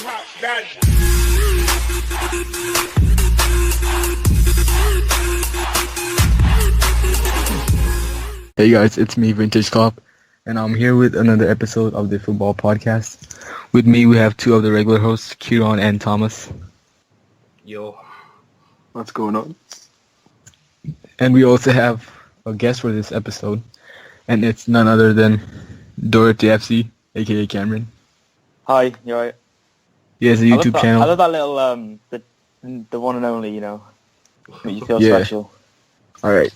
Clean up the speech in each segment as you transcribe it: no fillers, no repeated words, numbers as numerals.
Hey guys, it's me, Vintage Cop, and I'm here with another episode of the Futbol Podcast. With me, we have two of the regular hosts, Kieran and Thomas. Yo. What's going on? And we also have a guest for this episode, and it's none other than Dxhty, aka Cameron. Hi, you alright? He has a YouTube channel. I love that little, the one and only, you know, make you feel special. Alright.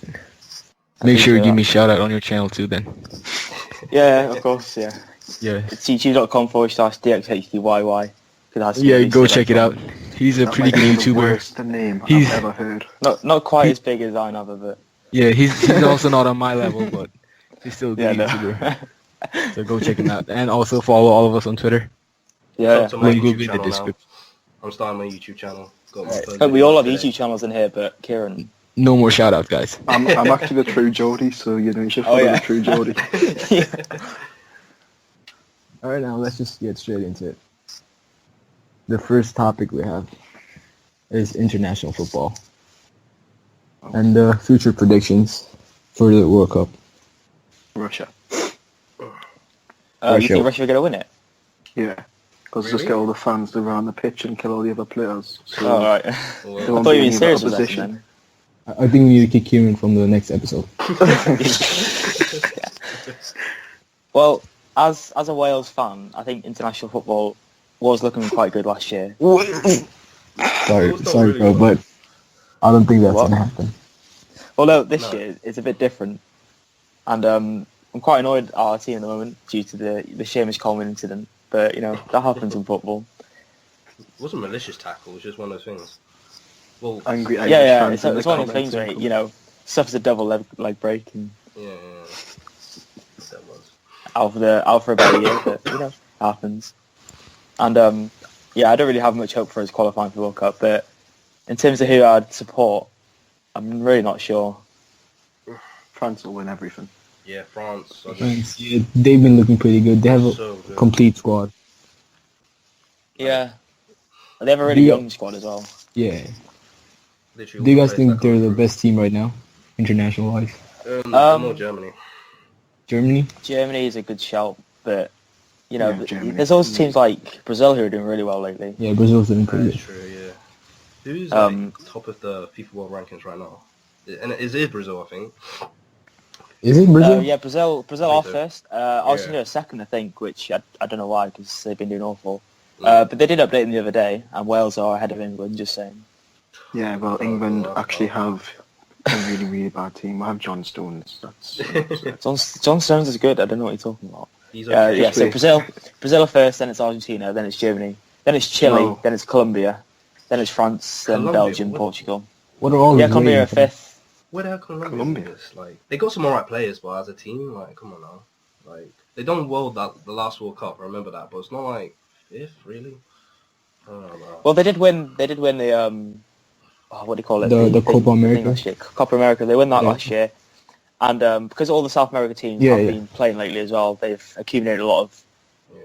Make sure you give me a shout out on your channel too then. Yeah, of course, yeah. Yeah. It's youtube.com/DXHTYY. Yeah, go check it out. He's a pretty good YouTuber. The worst name I've ever heard. Not quite as big as I never, but... Yeah, he's also not on my level, but he's still a good YouTuber. So go check him out. And also follow all of us on Twitter. Yeah. Link will be in the description. I'm starting my YouTube channel. We all have YouTube channels in here, but Kieran... No more shout out, guys. I'm actually the true Dxhty, so you should follow the true Dxhty. Alright, now let's just get straight into it. The first topic we have is international football. And the future predictions for the World Cup. Russia. You think Russia are going to win it? Yeah. Because just get all the fans to run the pitch and kill all the other players. So right. I thought you were serious with that then. I think we need to kick Kieran from the next episode. Well, as a Wales fan, I think international football was looking quite good last year. Sorry, bro, but I don't think that's going to happen. Although this year it's a bit different, and I'm quite annoyed at our team at the moment due to the Seamus Coleman incident. But that happens in football. It wasn't a malicious tackle. It was just one of those things. Well, angry yeah. It's one of those things where suffers a double leg break and that was out for about a year, but happens. And I don't really have much hope for us qualifying for the World Cup. But in terms of who I'd support, I'm really not sure. France will win everything. Yeah, France. Yeah, they've been looking pretty good. They have a complete squad. Yeah, they have a really young squad as well. Yeah. Do you guys think they're the best team right now, international-wise? More Germany. Germany? Germany is a good shout, but there's also teams like Brazil who are doing really well lately. Yeah, Brazil's doing pretty good. That's true. Yeah. Who's top of the FIFA World Rankings right now? And it is Brazil, I think. Is it Brazil? Yeah, Brazil are first. Argentina are second, I think, which I don't know why, because they've been doing awful. But they did update them the other day, and Wales are ahead of England, just saying. Yeah, well, England actually have a really, really bad team. I have John Stones. John Stones is good. I don't know what you're talking about. Okay. So Brazil are first, then it's Argentina, then it's Germany, then it's Chile, then it's Colombia, then it's France, then Belgium, Portugal. What are all these? Yeah, Colombia are fifth. Where the hell Colombia is? Like, they got some alright players, but as a team, like, come on now. Like, they done well the last World Cup. I remember that, but it's not like fifth, really. I don't know. Well, they did win the what do you call it? The Copa America. Copa America. They won that last year, and because all the South America teams have been playing lately as well, they've accumulated a lot of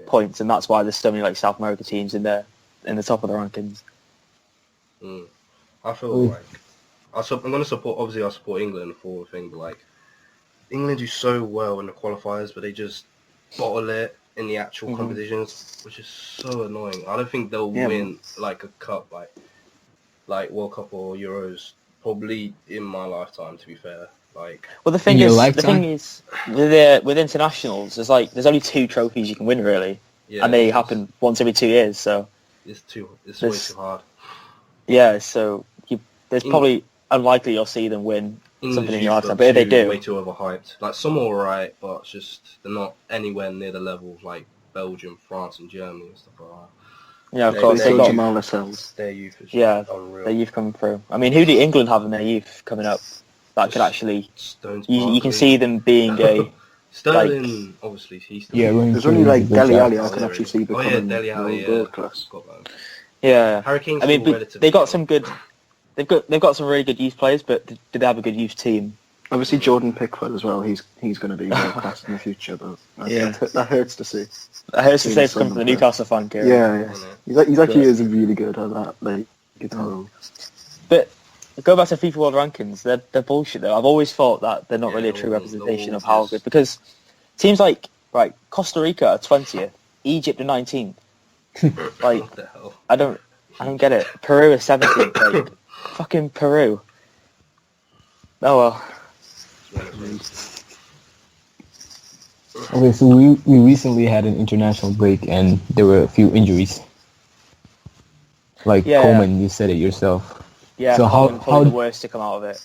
points, and that's why there's so many South America teams in the top of the rankings. I feel like I'm going to support. Obviously, I support England for the thing, but England do so well in the qualifiers, but they just bottle it in the actual competitions, which is so annoying. I don't think they'll win a cup like World Cup or Euros probably in my lifetime. To be fair, well, the thing is with internationals, there's only 2 trophies you can win really, and they happen once every 2 years. So it's way too hard. Yeah, so there's probably unlikely you'll see them win something in your lifetime, but if they do, way too overhyped. Some are alright, but it's just they're not anywhere near the level of Belgium, France, and Germany and stuff like that. Yeah, of course. They got their youth is unreal. Their youth coming through. I mean, who do England have in their youth coming up that could actually... You can see them being a... Sterling, obviously, he's still... Yeah, there's only Dele Alli I can actually see becoming world class. Yeah. Harry Kane's they got some good... They've got some really good youth players, but did they have a good youth team? Obviously, Jordan Pickford as well. He's going to be world class in the future, but that hurts to see. That hurts to say it's coming from the Newcastle fan, Kieran. Yeah. He's actually is really good at that. Like, guitar. But go back to FIFA World Rankings. They're bullshit though. I've always thought that they're not really a true representation of how good, because teams like Costa Rica are 20th, Egypt are 19th. Like, What the hell? I don't get it. Peru is 17th. Like, fucking Peru. Oh well. Okay, so we recently had an international break and there were a few injuries. Like Coleman, you said it yourself. Yeah, so how the worst to come out of it.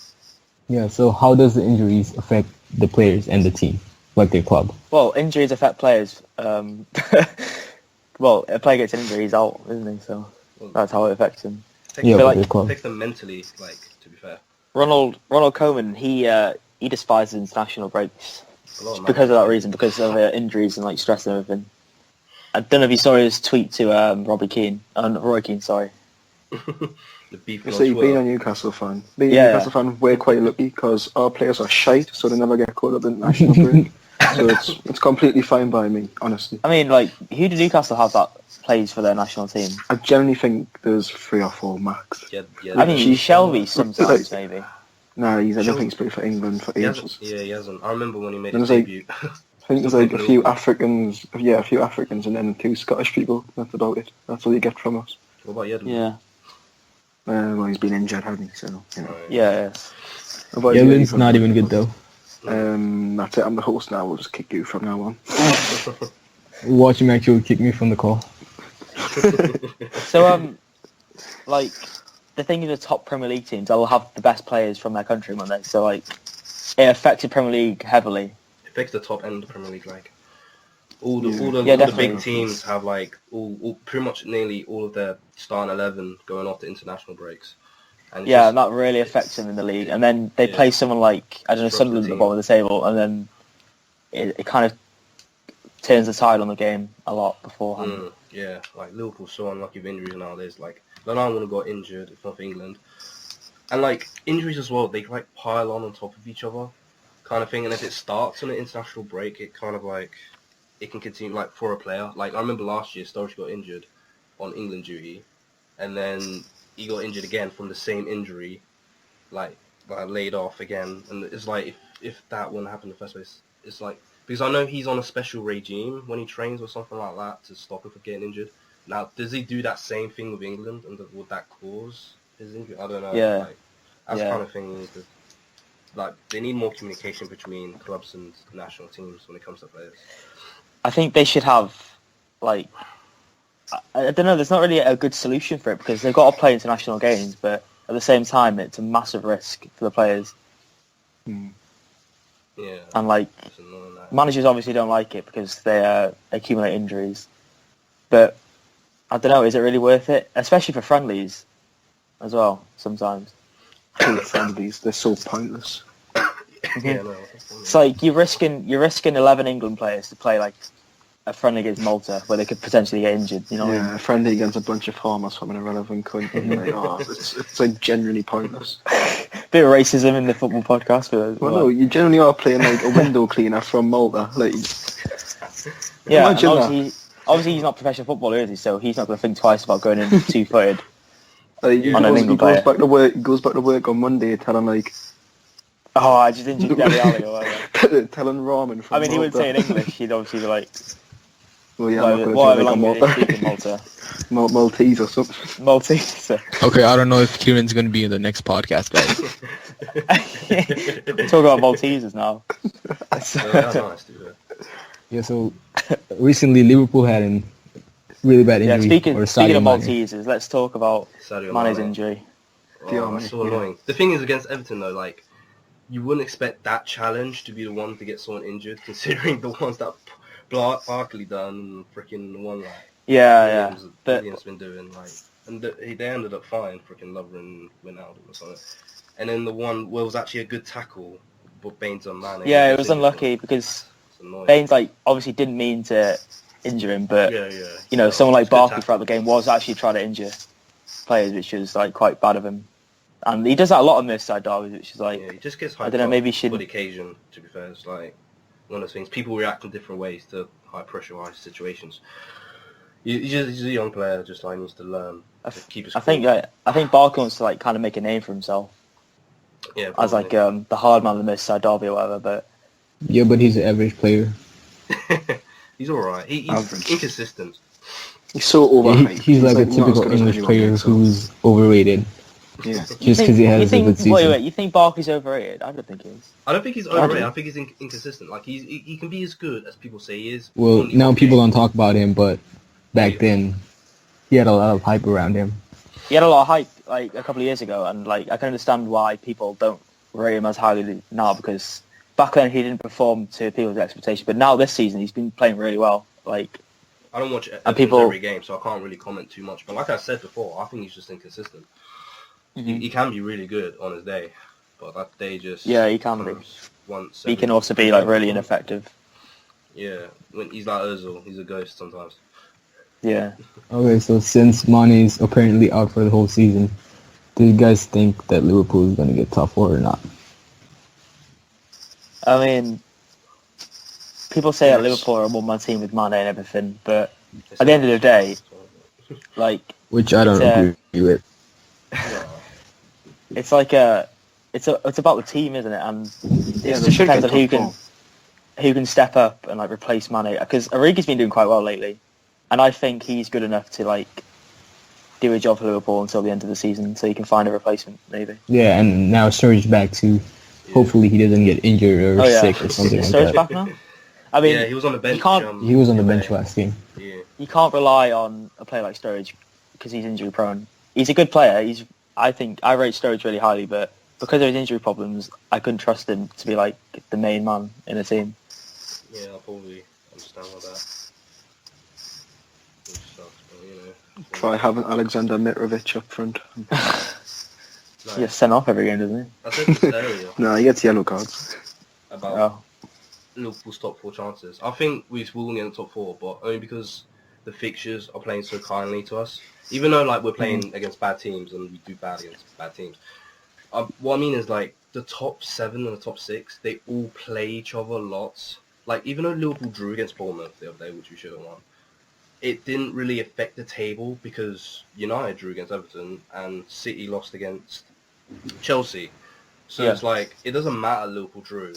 Yeah, so how does the injuries affect the players and the team, like their club? Well, injuries affect players. Well, a player gets injured, he's out, isn't he? So that's how it affects him. It affects them mentally, like, to be fair. Ronald Koeman, he despises international breaks because of that reason, because of injuries and like stress and everything. I don't know if you saw his tweet to Roy Keane, sorry. The beef. So you've been a Newcastle fan. Being a Newcastle fan, we're quite lucky because our players are shite, so they never get caught up in national break. So it's completely fine by me, honestly. I mean, like, who did Newcastle have that plays for their national team? I generally think there's 3 or 4 max. Yeah, I mean, Shelby sometimes, maybe. No, I don't think he's played for England for ages. He hasn't. I remember when he made his debut. I think there's like a few Africans, and then 2 Scottish people. That's about it. That's all you get from us. What about Yedlin? Yeah. Well, he's been injured, hasn't he? So, you know. Yeah. Yedlin's not even good though. That's it. I'm the host now. We'll just kick you from now on. Watch him actually kick me from the call. So, like, the thing is, the top Premier League teams, they'll have the best players from their country, won't they? So, like, it affected Premier League heavily. It affects the top end of the Premier League, like. All the big teams have, like, all pretty much nearly all of their starting 11 going off to international breaks. And and that really affects them in the league. And then they play someone like, I don't know, Sunderland at the bottom of the table, and then it kind of turns the tide on the game a lot beforehand. Like Liverpool's so unlucky with injuries nowadays. Like, Lallana would have got injured if not for England. And, like, injuries as well, they, like, pile on top of each other kind of thing. And if it starts on an international break, it kind of, like, it can continue, like, for a player. Like, I remember last year, Sturridge got injured on England duty, and then he got injured again from the same injury, like laid off again. And it's like, if that wouldn't happen in the first place, it's like, because I know he's on a special regime when he trains or something like that to stop him from getting injured. Now, does he do that same thing with England, and would that cause his injury? I don't know. Yeah. Like, that's the kind of thing. Like, they need more communication between clubs and national teams when it comes to players. I think they should have, like, I don't know, there's not really a good solution for it, because they've got to play international games, but at the same time, it's a massive risk for the players. Yeah. And, like, managers obviously don't like it because they accumulate injuries. But, I don't know, is it really worth it? Especially for friendlies as well, sometimes. Friendlies, they're so pointless. It's like you're risking 11 England players to play like a friendly against Malta where they could potentially get injured. You know what I mean? A friendly against a bunch of farmers from an irrelevant country. It's like genuinely pointless. Bit of racism in the football podcast. But, no, you generally are playing like a window cleaner from Malta. Like, obviously he's not a professional footballer, is he? So he's not going to think twice about going in 2-footed. He goes back to work on Monday telling like, oh, I just injured Deli Ali or whatever. Telling Ramen from he would say in English, he'd obviously be like, well, yeah, whatever language they speak in Malta. Maltese or something. Maltese. Okay, I don't know if Kieran's going to be in the next podcast, guys. Talk about Maltesers now. So recently Liverpool had a really bad injury. Speaking of Maltesers, let's talk about Mane's injury. Oh, that's so annoying. The thing is, against Everton though, like, you wouldn't expect that challenge to be the one to get someone injured, considering the ones that Barkley done and freaking one like Williams been doing, like, and they ended up fine, freaking Lover and Wijnaldum or something. And then the one where it was actually a good tackle, but Baines on Mane. Yeah, it was unlucky because Baines obviously didn't mean to injure him, but you know, someone like Barkley throughout the game was actually trying to injure players, which was quite bad of him. And he does that a lot on this side, derbies, which is like... Yeah, he just gets hyped I don't know, maybe he for should... the occasion, to be fair. It's like one of those things. People react in different ways to high-pressurized situations. He's a young player, just like needs to learn to keep his cool. I think Barker wants to like kind of make a name for himself. Yeah, as like the hard man of the Merseyside derby or whatever, but... Yeah, but he's an average player. He's alright. He's inconsistent. He's so overhyped. He's like a typical English player who's overrated. Yeah. Just because he has a good season. Wait, you think Barkley's overrated? I don't think he is. I don't think he's overrated. I think he's inconsistent. Like he can be as good as people say he is. Well, now people don't talk about him, but back then he had a lot of hype around him. He had a lot of hype like a couple of years ago, and like I can understand why people don't rate him as highly now, because back then he didn't perform to people's expectations. But now this season he's been playing really well. Like I don't watch every game, so I can't really comment too much. But like I said before, I think he's just inconsistent. Mm-hmm. He can be really good on his day, but that day just he can be. He can also be like really ineffective. Yeah, when he's like Ozil, he's a ghost sometimes. Yeah. Okay, so since Mane's apparently out for the whole season, do you guys think that Liverpool is going to get top 4 or not? I mean, people say that Liverpool are a one-man team with Mane and everything, but at the end of the day, like... Which I don't agree with. It's like it's about the team, isn't it? And it just depends on who can step up and like replace Mane. Because Origi's been doing quite well lately, and I think he's good enough to like do a job for Liverpool until the end of the season, so he can find a replacement maybe. Yeah, and now Sturridge back too. Hopefully he doesn't get injured or sick or something like that. Sturridge back now? I mean, he was on the bench. He was on the bench last game. Yeah. You can't rely on a player like Sturridge because he's injury prone. He's a good player. I rate Sturridge really highly, but because of his injury problems, I couldn't trust him to be like the main man in a team. Yeah, I probably understand what that. Which sucks, but, you know. Try having Alexander Mitrovic up front. He gets sent off every game, doesn't he? I said this earlier. No, he gets yellow cards. About Liverpool's top 4 chances. I think we will get in the top 4, but only because the fixtures are playing so kindly to us. Even though like we're playing against bad teams and we do bad against bad teams. What I mean is like the top 7 and the top 6, they all play each other lots. Like even though Liverpool drew against Bournemouth the other day, which we should have won, it didn't really affect the table because United drew against Everton and City lost against Chelsea. So it's like it doesn't matter Liverpool drew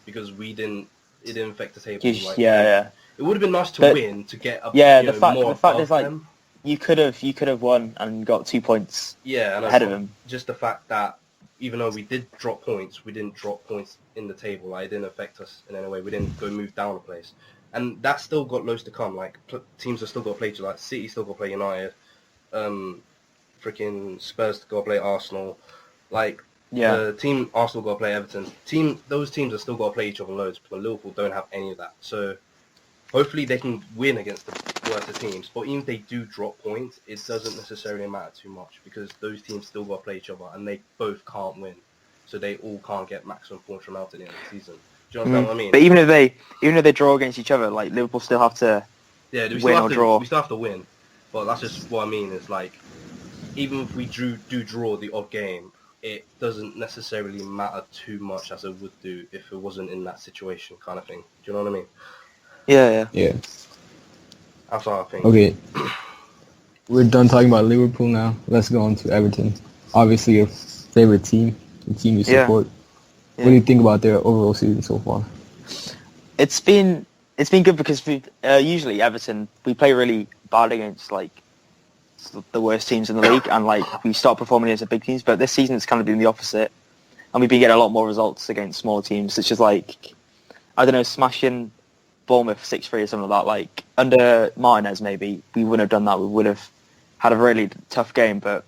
because it didn't affect the table. It would have been nice to win to get up. The fact is like them. You could have won and got 2 points ahead of them. Just the fact that even though we did drop points, we didn't drop points in the table. Like, it didn't affect us in any way. We didn't go move down a place. And that's still got loads to come. Like, teams have still got to play each other. Like, City still got to play United. Freaking Spurs got to play Arsenal. Like, the team Arsenal got to play Everton. Those teams have still got to play each other loads, but Liverpool don't have any of that. So hopefully they can win against the worst of teams. But even if they do drop points, it doesn't necessarily matter too much because those teams still got to play each other and they both can't win. So they all can't get maximum points from out at the end of the season. Do you understand what I mean? But even if they draw against each other, like Liverpool still have to win or draw. We still have to win. But that's just what I mean is like, even if we do draw the odd game, it doesn't necessarily matter too much as it would do if it wasn't in that situation kind of thing. Do you know what I mean? Yeah. That's what I think. Okay. We're done talking about Liverpool now. Let's go on to Everton. Obviously your favorite team, the team you support. What do you think about their overall season so far? It's been good because we usually Everton we play really bad against like the worst teams in the league and like we start performing against the big teams, but this season it's kind of been the opposite and we've been getting a lot more results against smaller teams, such as like I don't know, smashing Bournemouth 6-3 or something like that. Like under Martinez maybe we wouldn't have done that, we would have had a really tough game, but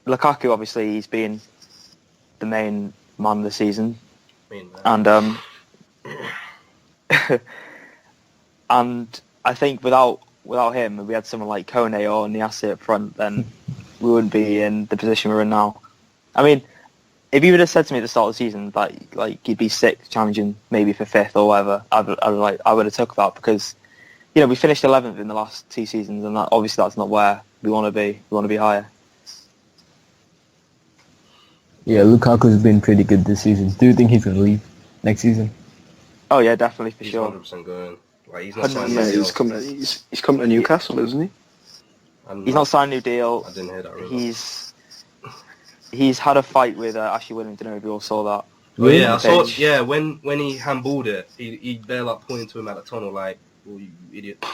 Lukaku obviously he's been the main man of the season and and I think without him, if we had someone like Kone or Niasse up front, then we wouldn't be in the position we're in now. I mean, if you would have said to me at the start of the season that like you'd be 6th, challenging maybe for 5th or whatever, I would have took that because we finished 11th in the last 2 seasons, and obviously that's not where we want to be. We want to be higher. Yeah, Lukaku's been pretty good this season. Do you think he's gonna leave next season? Oh yeah, definitely for He's sure. 100% going. Like he's not signing Yeah, a deal. he's coming to Newcastle, isn't he? He's not signed a new deal. I didn't hear that. Really. He's had a fight with Ashley Williams. I don't know if you all saw that. Oh yeah, I saw. Yeah, when he handballed it, he there like pointing to him at the tunnel like, "Oh, you idiot."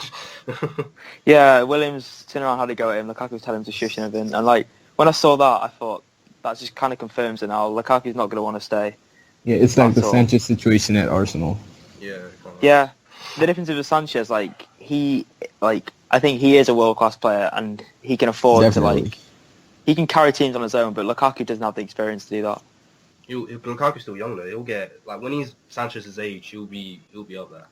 Yeah, Williams turned around, had a go at him. Lukaku was telling him to shush and everything. And like when I saw that, I thought that just kind of confirms it now. Lukaku's not going to want to stay. Yeah, it's like the Sanchez situation at Arsenal. Yeah. Yeah, the difference with Sanchez, I think he is a world class player and he can afford to he can carry teams on his own. But Lukaku doesn't have the experience to do that. Lukaku's still young though. He'll get like when he's Sanchez's age, he'll be up there.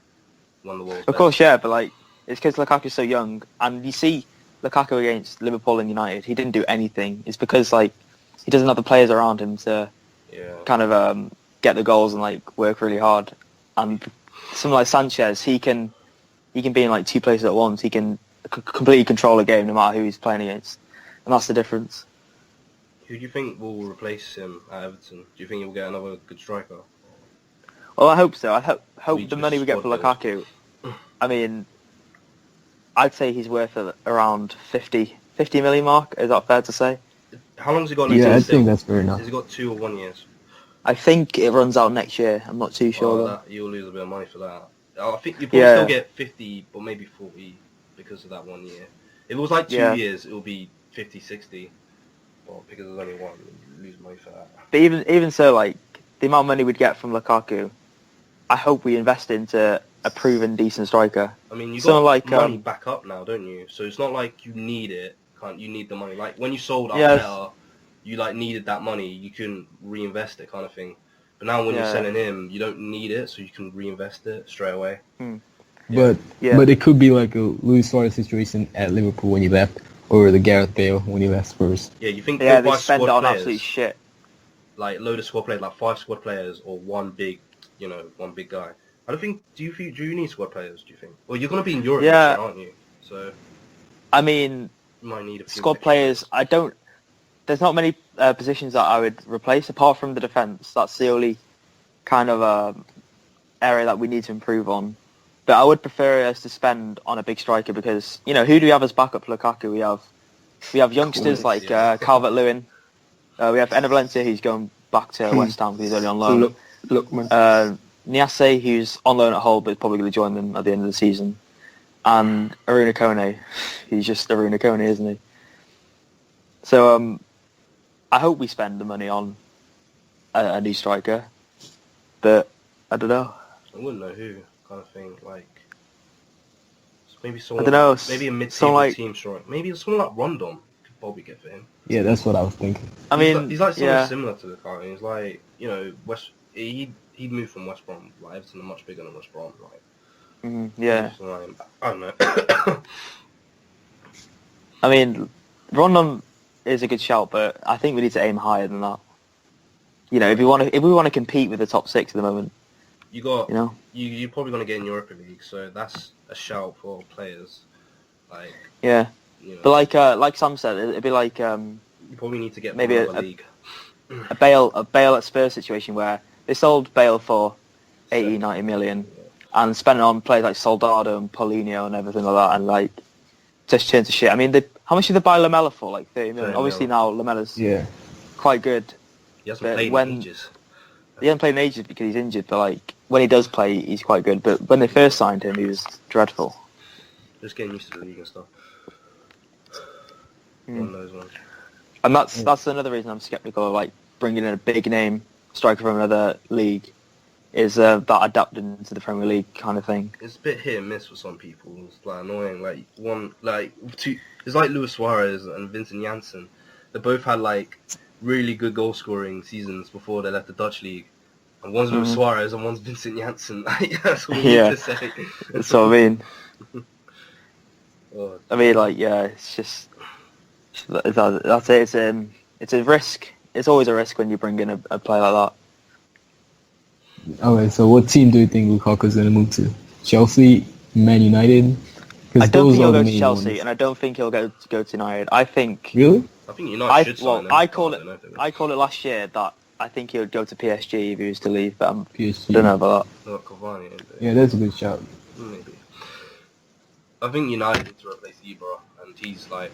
One of the world's Of course, yeah, but like it's because Lukaku's so young, and you see Lukaku against Liverpool and United, he didn't do anything. It's because like he doesn't have the players around him to kind of get the goals and like work really hard. And someone like Sanchez, he can be in like two places at once. He can completely control a game no matter who he's playing against, and that's the difference. Who do you think will replace him at Everton? Do you think he'll get another good striker? Well, I hope so. I hope the money we get for Lukaku. I mean, I'd say he's worth around 50 million mark. Is that fair to say? How long has he got? Yeah, I think that's fair enough. Has he got 2 or 1 years? I think it runs out next year. I'm not too sure though. You'll lose a bit of money for that. I think you probably still get 50, but maybe 40 because of that 1 year. If it was like 2 years, it would be 50, 60. Well, because there's only one, you lose money for that. But even so, like the amount of money we'd get from Lukaku, I hope we invest into a proven decent striker. I mean, you got money back up now, don't you? So it's not like you need it. You need the money. Like when you sold Arteta, you like needed that money. You can reinvest it, kind of thing. But now when you're selling him, you don't need it, so you can reinvest it straight away. But it could be like a Luis Suarez situation at Liverpool when he left, or the Gareth Bale when he left Spurs. Yeah, you think they spend it on absolute shit. Like load of squad players, like 5 squad players, or one big guy. I don't think. Do you need squad players? Do you think? Well, you're going to be in Europe, next year, aren't you? So. I mean, you might need a few squad players. There's not many positions that I would replace apart from the defence. That's the only kind of area that we need to improve on. But I would prefer us to spend on a big striker because who do we have as backup for Lukaku? We have youngsters like Calvert-Lewin. We have Enner Valencia who's going back to West Ham because he's only on loan. Lookman. Niasse, who's on loan at Hull but is probably going to join them at the end of the season. And Aruna Kone. He's just Aruna Kone, isn't he? So I hope we spend the money on a new striker. But I don't know. I wouldn't know who, kind of thing. Like maybe someone. I don't know. Maybe a mid-table team striker. Maybe someone like Rondon could probably get for him. Yeah, that's what I was thinking. I mean, he's like something similar to the guy. He's like He'd moved from West Brom. Like Everton are much bigger than West Brom. Like yeah. I don't know. I mean, Rondon is a good shout, but I think we need to aim higher than that. If we want to compete with the top 6 at the moment. You're probably going to get in Europa League, so that's a shout for players. Like but like Sam said, it'd be like you probably need to get maybe a league. a Bale at Spurs situation where they sold Bale for 80, 90 million and spent it on players like Soldado and Paulinho and everything like that, and like just turned to shit. I mean, how much did they buy Lamella for? Like 30 million. Obviously now Lamella's quite good. He hasn't played in ages. He hasn't played in ages because he's injured, but like when he does play, he's quite good. But when they first signed him, he was dreadful. Just getting used to the league and stuff. One of those ones. And that's another reason I'm skeptical of like bringing in a big name striker from another league, is that adapting to the Premier League kind of thing. It's a bit hit and miss for some people. It's like annoying. It's like Luis Suarez and Vincent Janssen. They both had like really good goal scoring seasons before they left the Dutch league. And one's Luis Suarez and one's Vincent Janssen. That's what we need to say. That's what I mean. I mean, like, it's just that's it. It's a risk. It's always a risk when you bring in a player like that. Okay, so what team do you think Lukaku's going to move to? Chelsea, Man United, I don't think he'll go to Chelsea, and I don't think he'll go to United. I think... Really? I think United should sign him. I called it last year that I think he would go to PSG if he was to leave, but PSG. I don't know about that. Not Cavani, yeah, that's a good shout. Maybe. I think United need to replace Ibra, and he's like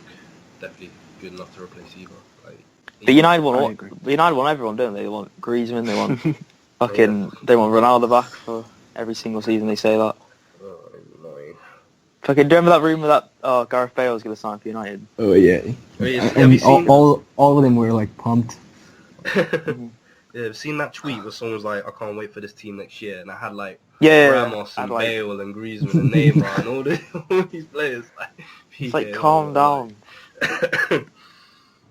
definitely good enough to replace Ibra. Like, but United want everyone, don't they? They want Griezmann, they want they want Ronaldo back for every single season. They say that. Annoying. Fucking, do you remember that rumour that Gareth Bale was going to sign for United? Oh yeah. And all of them were like pumped. Yeah, I've seen that tweet where someone was like, "I can't wait for this team next year," and I had like Ramos and Bale and Griezmann and Neymar and all these players. Like, it's like, calm down.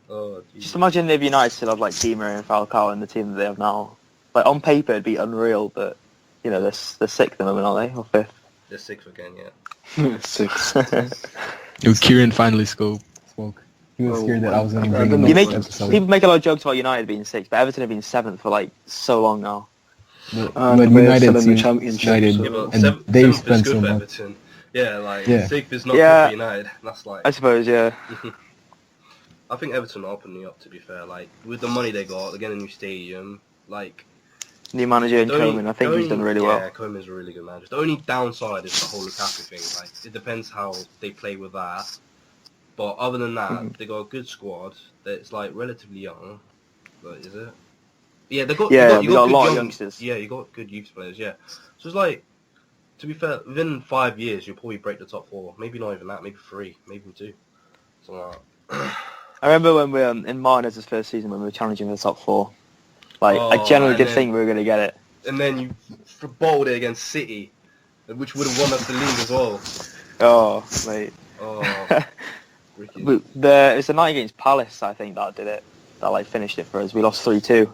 Oh, just imagine if United still had like Di Maria and Falcao in the team that they have now. Like on paper, it'd be unreal, but you know they're sixth at the moment, aren't they, or fifth? They're sixth again, yeah. Sixth. Kieran finally spoke. He was scared that I was going to bring him people make a lot of jokes about United being sixth, but Everton have been seventh for like so long now. But United in the Championship, and they've spent so much. Everton. Yeah, like sixth is not good for United. That's like. I suppose, yeah. I think Everton are opening up. To be fair, like with the money they got, they're getting a new stadium. Like new manager in Koeman, I think he's done really well. Yeah, Koeman's a really good manager. The only downside is the whole Lukaku thing. Like it depends how they play with that. But other than that, they got a good squad that's like relatively young. But is it? Yeah, they got you got a lot of youngsters. Yeah, you got good youth players. Yeah, so it's like, to be fair, within 5 years you'll probably break the top four. Maybe not even that. Maybe 3. Maybe 2. Something like that. I remember when we in Martinez's first season when we were challenging for the top 4. Like I generally did think we were going to get it. And then you bowled it against City, which would have won us the league as well. Oh, mate. Oh. It was the night against Palace, I think, that did it. That like finished it for us. We lost 3-2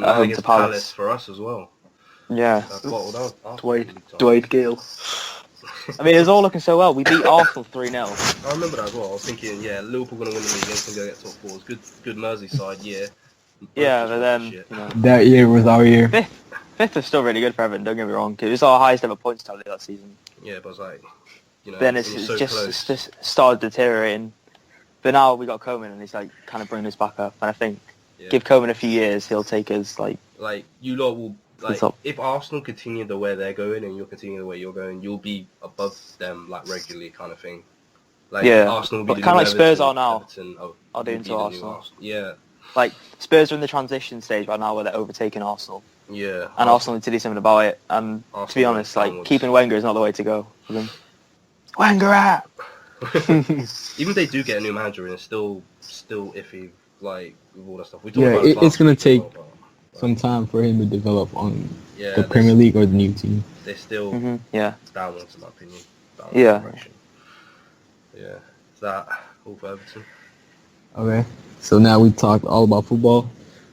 at home to Palace for us as well. Yeah. Dwight Gale. I mean, it was all looking so well. We beat Arsenal 3-0. I remember that as well. I was thinking, Liverpool going to win the league. It's going to go get top 4. It's good Merseyside, yeah. Yeah, but then that year was our year. Fifth was still really good for Everton. Don't get me wrong. It was our highest ever points tally that season. Yeah, but it's like, then it's just started deteriorating. But now we got Koeman and he's like kind of bringing us back up. And I think give Koeman a few years, he'll take us like you lot will if Arsenal continue the way they're going and you'll continue the way you're going, you'll be above them like regularly kind of thing. Like Arsenal will be kind of like Spurs are now. Everton are doing to Arsenal. Yeah. Like Spurs are in the transition stage right now where they're overtaking Arsenal. Yeah. And Arsenal need to do something about it. And to be honest, like keeping Wenger is not the way to go for them. Wenger out. Even if they do get a new manager and it's still iffy, like with all that stuff. It's gonna take some time for him to develop on the Premier League or the new team. They're still downwards in my opinion. Yeah. Is that all for Everton? Okay. So now we talked all about football.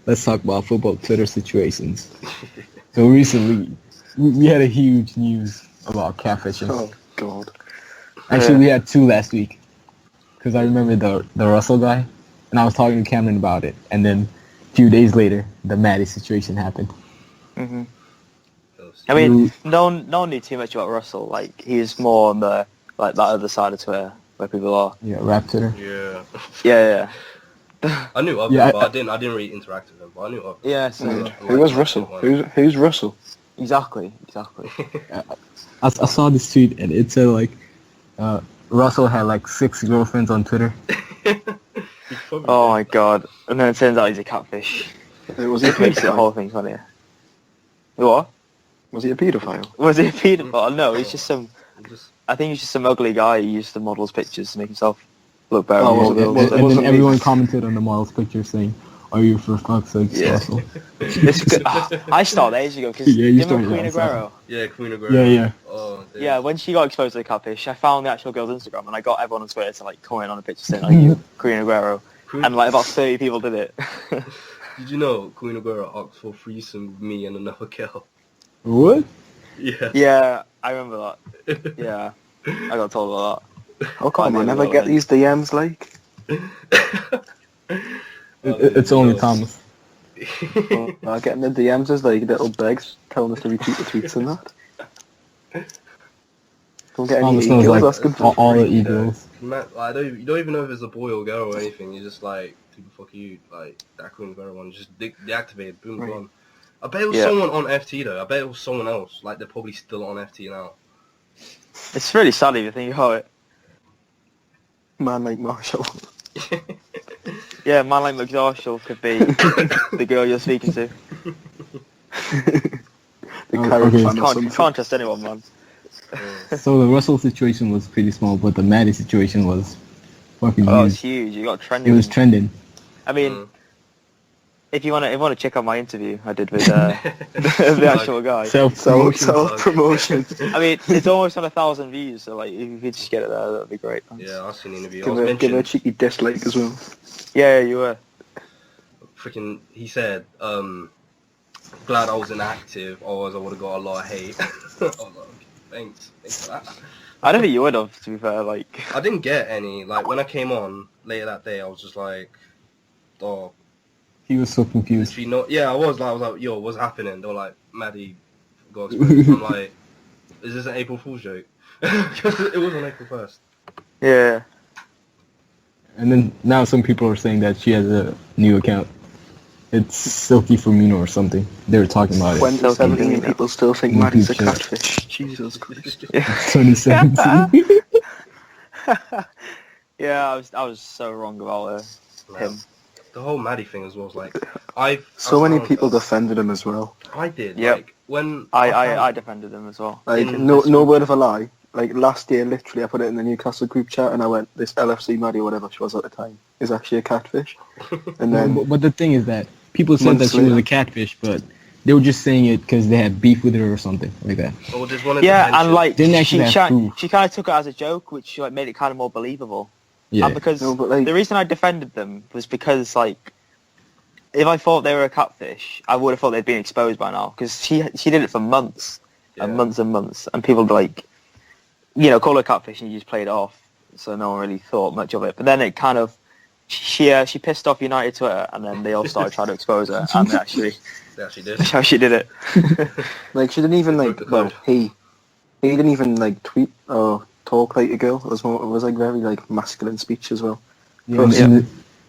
Let's talk about football Twitter situations. So recently, we had a huge news about catfishing. Oh God. Actually, we had 2 last week. Because I remember the Russell guy, and I was talking to Cameron about it. And then a few days later, the Maddie situation happened. Mm-hmm. I mean, no one knew too much about Russell. Like, he's more on the that other side of Twitter where people are. Yeah, rap Twitter. Yeah. Yeah. I knew of him, but I didn't really interact with him. But I knew of him. Yeah. So who was Russell? Who's Russell? Exactly. I saw this tweet and it said like, Russell had like 6 girlfriends on Twitter. Oh my God! And then it turns out he's a catfish. Was he a makes the whole thing funnier. What? Was he a paedophile? Was he a paedophile? No, he's just some. I think he's just some ugly guy who used the models' pictures to make himself look better. And then everyone commented on the models' picture saying, "Are you for fuck's sake, Russell?" I started ages ago because you started Queen Aguero. Yeah, Queen Aguero. Yeah. Oh, yeah, when she got exposed to the catfish, I found the actual girl's Instagram and I got everyone on Twitter to like comment on a picture saying, "Are you Queen Aguero?" And like about 30 people did it. Did you know Queen Aguero asked for a threesome with me and another girl? What? Yeah. Yeah, I remember that. Yeah, I got told about that. How come I never get these DMs like? It's only Thomas. Getting the DMs is like little begs telling us to retweet the tweets and that. Don't get any Almost smells girls like asking for all the free, e-girls. You don't even know if it's a boy or girl or anything. You're just like, people fuck you, like that Queen of everyone just deactivated, boom, Right. gone. I bet it was someone on FT though. I bet it was someone else. Like they're probably still on FT now. It's really sad if you think about it. Man like Marshall. Yeah, man like McDarshall could be the girl you're speaking to. The Karen okay. fan or something. Can't trust anyone, man. So the Russell situation was pretty small, but the Maddie situation was fucking Oh, huge. it's huge. You got trending. It was trending. I mean, if you want to check out my interview I did with the actual guy. Self-promotion. I mean, it's almost on 1,000 views, so like if you could just get it there, that'd be great. Yeah, I've seen the interview. Give her a cheeky dislike as well. Yeah, you were. Freaking, he said, glad I was inactive, otherwise I would have got a lot of hate. I was like, thanks for that. I don't think you would have, to be fair. Like, I didn't get any. Like when I came on later that day, I was just like, oh. He was so confused. Yeah, I was like, yo, what's happening? They were like, Maddie got exposed. I'm like, is this an April Fool's joke? Because it was on April 1st. yeah. And then now some people are saying that she has a new account. It's Silky Firmino or something. They were talking about it. 2017 people still think Maddie's a catfish. Jesus Christ. 2017. Yeah, I was so wrong about him. The whole Maddie thing as well was like, So many people defended him as well. I did. Yep. Like when I defended him as well. Like no word of a lie. Like last year, literally, I put it in the Newcastle group chat, and I went, "This lfcMaddie or whatever she was at the time is actually a catfish." And then, but the thing is that people said that she was a catfish, but they were just saying it because they had beef with her or something like that. or just wanted Yeah, and like Didn't actually have proof. she kind of took it as a joke, which like made it kind of more believable. Yeah. And because No, but, like- the reason I defended them was because like if I thought they were a catfish, I would have thought they'd been exposed by now. Because she did it for months and months and months, and people like, you know, call her catfish and you just played it off, so no one really thought much of it. But then it kind of she pissed off United Twitter, and then they all started trying to expose her, and they actually did. that's how she did it. like, she didn't even like. Well, he didn't even like tweet or talk like a girl. It was like very like masculine speech as well. Yeah,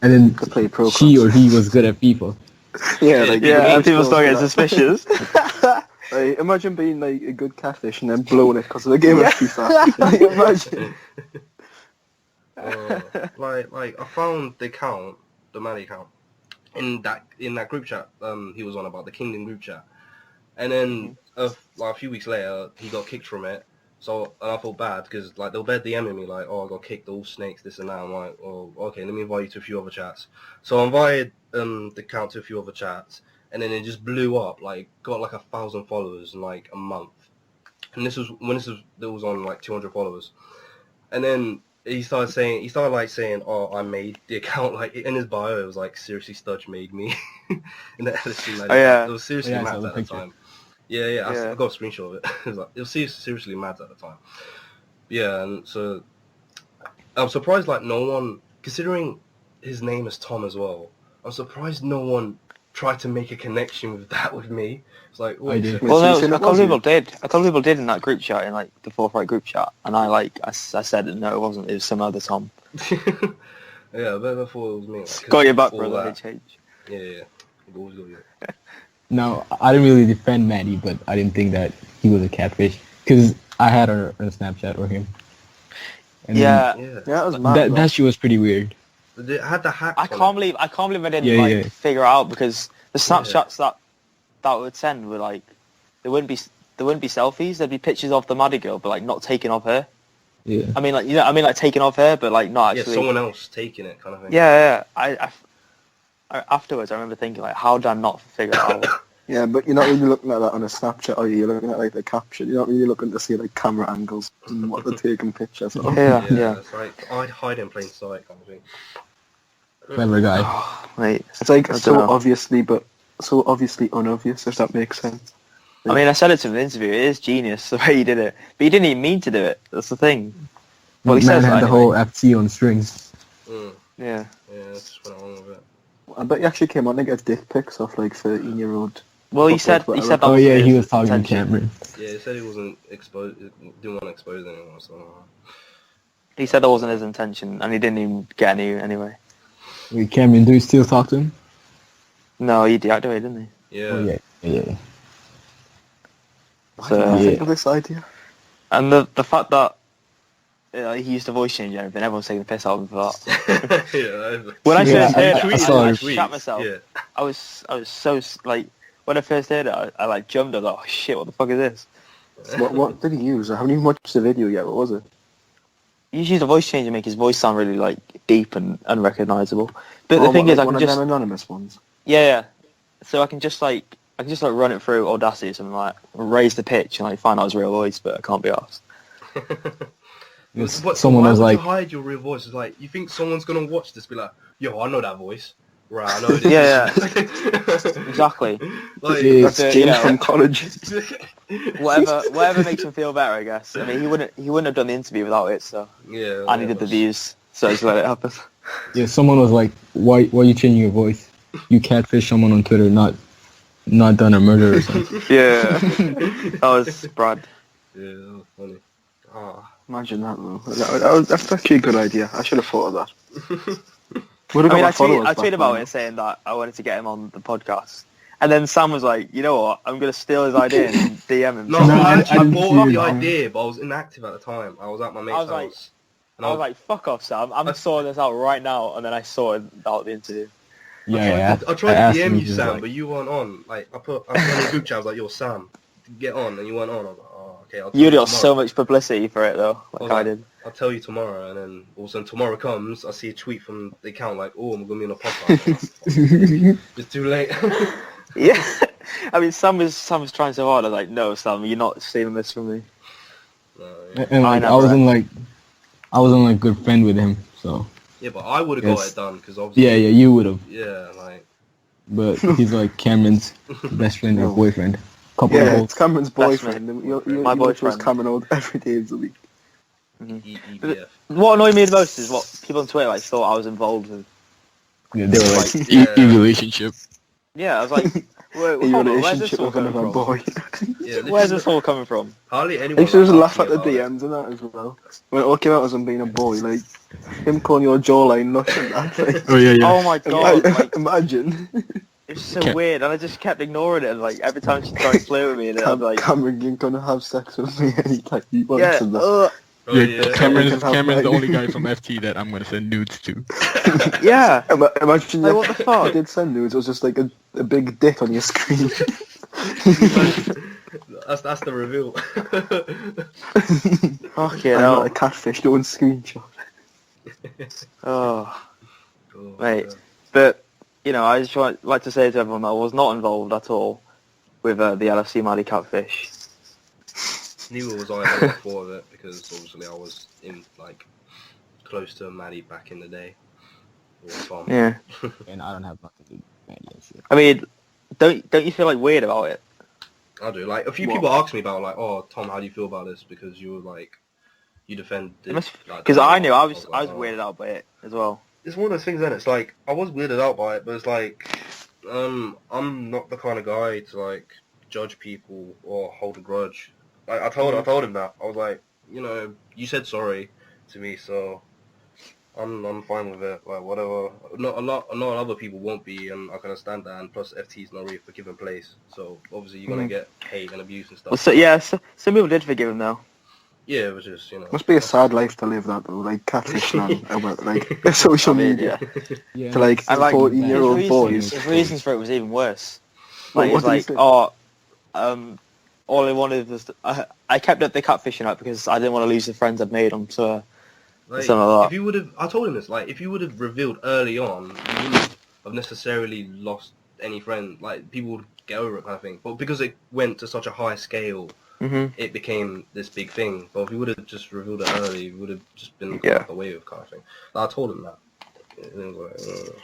and then To play pro she or he was good at FIFA. And people start getting suspicious. Like, imagine being like a good catfish and then blowing it because of the game of FIFA. Like, imagine. Like I found the account, the Maddie account, in that group chat he was on about, the Kingdom group chat, and then like a few weeks later he got kicked from it. So and I felt bad because like they'll be DMing me like, oh, I got kicked, all snakes, this and that. I'm like, oh, okay, let me invite you to a few other chats. So I invited the account to a few other chats, and then it just blew up. Like got like 1,000 followers in like a month, and this was it was on like 200 followers, and then he started saying, oh, I made the account. Like in his bio, it was like, seriously, Studge made me. in the LSC, like, it was seriously mad at the time. Yeah, I got a screenshot of it. It was seriously mad at the time. Yeah, and so I'm surprised like no one, considering his name is Tom as well, I'm surprised no one tried to make a connection with that with me. It's like, I did. Well, no, a couple of people did. A couple of people did in that group chat, in like the Forthright group chat, and I said no, it wasn't. It was some other Tom. Yeah, but I thought it was me. Like, Got your back, brother. HH. Yeah. Always got you. Now, I didn't really defend Maddie, but I didn't think that he was a catfish because I had her on Snapchat or him. And Yeah, it was mad. that shit was pretty weird. They had the hacks. I can't believe I didn't figure out, because the snapshots that would send were like, there wouldn't be selfies. There'd be pictures of the Maddie girl, but like not taken of her. Yeah. I mean, like taken of her, but like not actually. Yeah, someone else taking it, kind of thing. Yeah. I afterwards, I remember thinking like, how did I not figure it out? Yeah, but you're not really looking at that on a Snapchat, are you? You're looking at like the caption. You're not really looking to see like camera angles and what they're taking pictures of. Yeah. It's like I'd hide in plain sight, kind of thing. Clever guy. Mate, It's like so know. obviously unobvious, if that makes sense. I mean, I said it to him in the interview. It is genius the way he did it, but he didn't even mean to do it. That's the thing. Well, he Man says had that the anyway. whole FT on strings. Yeah. Yeah, that's just went along with it. I bet he actually came on to get dick pics off like 13-year-old Well, he said that. Oh wasn't yeah, he his was talking to intention. Cameron. Yeah, he said he wasn't exposed, didn't want to expose anyone. So He said that wasn't his intention, and he didn't even get any anyway. Wait, Cameron, do you still talk to him? No, he deactivated, didn't he? yeah. Oh yeah. Why So, did I yeah. think of this idea? And the fact that he used to voice change and everything, everyone's taking the piss out of him for that. Yeah, When I Yeah, first heard I it, saw I it. shat myself. Yeah. I was so like when I first heard it, I like jumped. I was like, oh shit, what the fuck is this? What did he use? I haven't even watched the video yet. What was it? He used a voice change to make his voice sound really like deep and unrecognizable. But the thing like is, I one can of just them anonymous ones. yeah. So I can just like run it through Audacity or something like raise the pitch and like find out his real voice, but I can't be asked. But Someone why was would like, you hide your real voice? It's like, you think someone's gonna watch this, be like, yo, I know that voice. Right, I know this. Yeah. Exactly. Like, Yeah. That's James from college. Whatever makes him feel better, I guess. I mean, he wouldn't have done the interview without it, so yeah. I needed the views, so I just let it happen. yeah, someone was like, why are you changing your voice? You catfish someone on Twitter, not done a murder or something. Yeah, that was Brad. Yeah, that was funny. Ah. Imagine that though. That's actually a good idea. I should have thought of that. Would have I mean, got my I followers tweeted back about by it saying that I wanted to get him on the podcast, and then Sam was like, you know what, I'm gonna steal his idea and DM him. No, No, I I didn't bought see up it, the man. idea, but I was inactive at the time. I was at my mate's I was like- house. And I was like, fuck off, Sam. I'm sorting this out right now, and then I sorted out the interview. I tried to asked him, DM he you, was Sam, like- but you weren't on. Like, I put on the group chat, I was like, yo, Sam, get on, and you weren't on. I was like, oh, okay, I'll tell You got tomorrow. so much publicity for it though, like was I like, did. I'll tell you tomorrow, and then all of a sudden tomorrow comes, I see a tweet from the account like, oh, I'm going to be on a podcast. It's too late. Yeah, I mean, Sam was trying so hard. I was like, no, Sam, you're not stealing this from me. No, yeah. And like, I wasn't like good friend with him, so. Yeah, but I would have Yes. got it done, because obviously... Yeah, you would have. Yeah, like... But he's like Cameron's best friend or No. boyfriend. Couple Yeah, of it's Cameron's Best boyfriend. mate. My boyfriend. boyfriend Cameron out every day of the week. EBF. What annoyed me the most is what people on Twitter like thought I was involved with. Yeah, they were like, Yeah. relationship. Yeah, I was like, In hold on, where's this relationship all with coming another from? boy. Yeah, Where's this all coming from? Hardly I anyone... used to just like, laugh asked at the me about DMs and that as well. When it all came out as him being a boy, like, him calling your jawline nuts and that. Like, Oh yeah. Oh my god, like, imagine. it's so Can't- weird, and I just kept ignoring it. And like every time she tried to flirt with me, and I'm like, Cameron can gonna have sex with me anytime he wants yeah, and that. Oh, Yeah, yeah. Cameron's Have, the like- only guy from FT that I'm gonna send nudes to. yeah. Imagine Like, if what the fuck? I did send nudes, it was just like a big dick on your screen. That's the reveal. Fucking I'm hell. not a catfish doing screenshot. Oh, Oh, Mate. yeah. but you know, I just like to say to everyone that I was not involved at all with the lfcMaddie catfish. Neither was I ever before of it, because obviously I was in, like, close to Maddie back in the day. Or Tom. Yeah. and I don't have nothing to do with that shit. I mean, don't you feel like weird about it? I do. Like, a few What? people asked me about, like, oh, Tom, how do you feel about this? Because you were, like, you defended... Because I knew I was like, oh. weirded out by it as well. It's one of those things, then it's like, I was weirded out by it, but it's like, I'm not the kind of guy to, like, judge people or hold a grudge. Like, I told him that. I was like, you know, you said sorry to me, so I'm fine with it. Like, whatever. Not a lot of other people won't be, and I can understand that. And plus, FT's not really a forgiving place, so obviously you're gonna get hate and abuse and stuff. Well, so yeah, some people did forgive him though. Yeah, it was just, you know. Must be a sad life to live that though, like catfish man, about like social media Yeah, to like I like 14-year-old boys. His reasons for it was even worse. What- Like, what it's did he like, say? all I wanted was I kept up the catfishing out because I didn't want to lose the friends I'd made on Twitter. Like, Something like that. if you would have, I told him this. Like, if you would have revealed early on, you wouldn't have necessarily lost any friends. Like, people would get over it, kind of thing. But because it went to such a high scale, it became this big thing. But if you would have just revealed it early, it would have just been Yeah. out the way of, kind of thing. Like, I told him that. And he was like,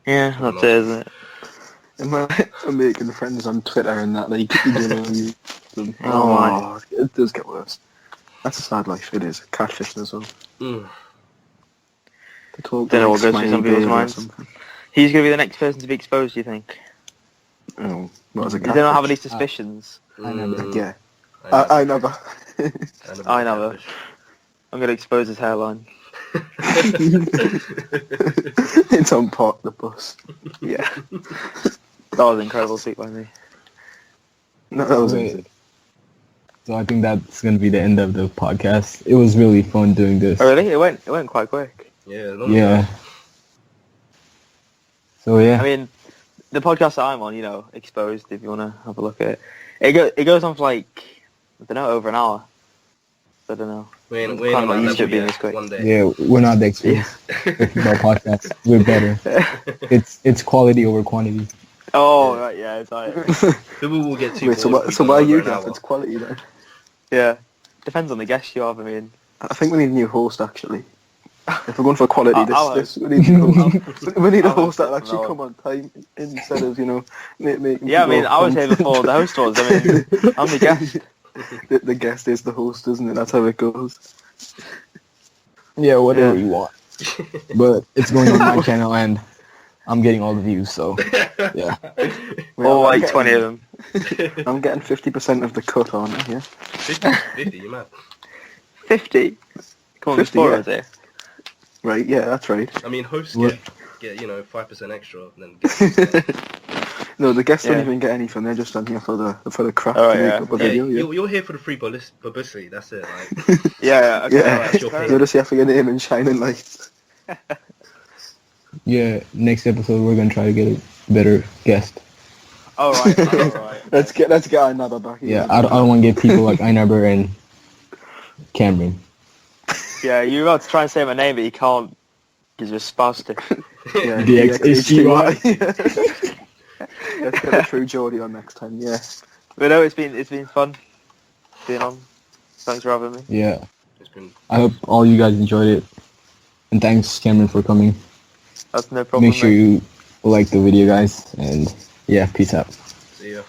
Yeah, that's it, isn't it? I'm making friends on Twitter and that, like, you know, Oh, my. it does get worse. That's a sad life, it is. Catfishing as well. mm. They talk Don't know what like goes through smiley some people's baby or minds. something. He's going to be the next person to be exposed, do you think? Oh, What, as a You don't have any catfish? suspicions? I never. Yeah. I never. I never. I'm going to expose his hairline. It's on park the bus. Yeah. That was an incredible tweet by me. No, that was Okay. it. So I think that's gonna be the end of the podcast. It was really fun doing this. Oh, really? It went quite quick. Yeah. Yeah. So yeah. I mean, the podcast that I'm on, Exposed, if you want to have a look at it. It goes on for like, I don't know, over an hour. I don't know. We ain't Kind of on that used to it level being yet. this quick. One day. Yeah, we're not the experts. Football podcast. We're better. It's quality over quantity. Oh, right, yeah, it's like, People will get too Wait, so bored why, if so we why are go you over an here? hour. It's quality then. yeah. Depends on the guest you have, I mean. I think we need a new host actually. If we're going for quality, I'll we need a new host. We need a I'll host host that'll it actually from come on time instead of making. Yeah, I mean, people I was come- here before the host was. I mean, I'm the guest. The guest is the host, isn't it? That's how it goes. Yeah, whatever Yeah. you want. But it's going on my channel and I'm getting all the views, so yeah. Wait, All I'm like 20 of them. I'm getting 50% of the cut on it, yeah. 50, you mad? 50? Come on, there's 50, four yeah. of us here. Right, yeah, that's right. I mean, hosts What? get 5% extra, then get No, the guests don't Yeah. even get anything. They're just on here for the craft Oh, to yeah. make up a yeah, video. Yeah, you're here for the free publicity. That's it. Like, Yeah, okay. Yeah. Right. That's your pay. You're just here for your name and shining lights. Yeah, next episode we're gonna try to get a better guest. Oh, right. Oh, right. Let's get another back. Yeah, I don't want to get people like Einaber and Cameron. Yeah, you're about to try and say my name, but you can't because you're spastic. Yeah, Dxhty. Let's get a true Geordie on next time. Yeah. But no, it's been fun being on. Thanks for having me. Yeah, It's been I hope all you guys enjoyed it. And thanks, Cameron, for coming. That's no problem. Make sure mate. you like the video, guys. And yeah, peace out. see ya.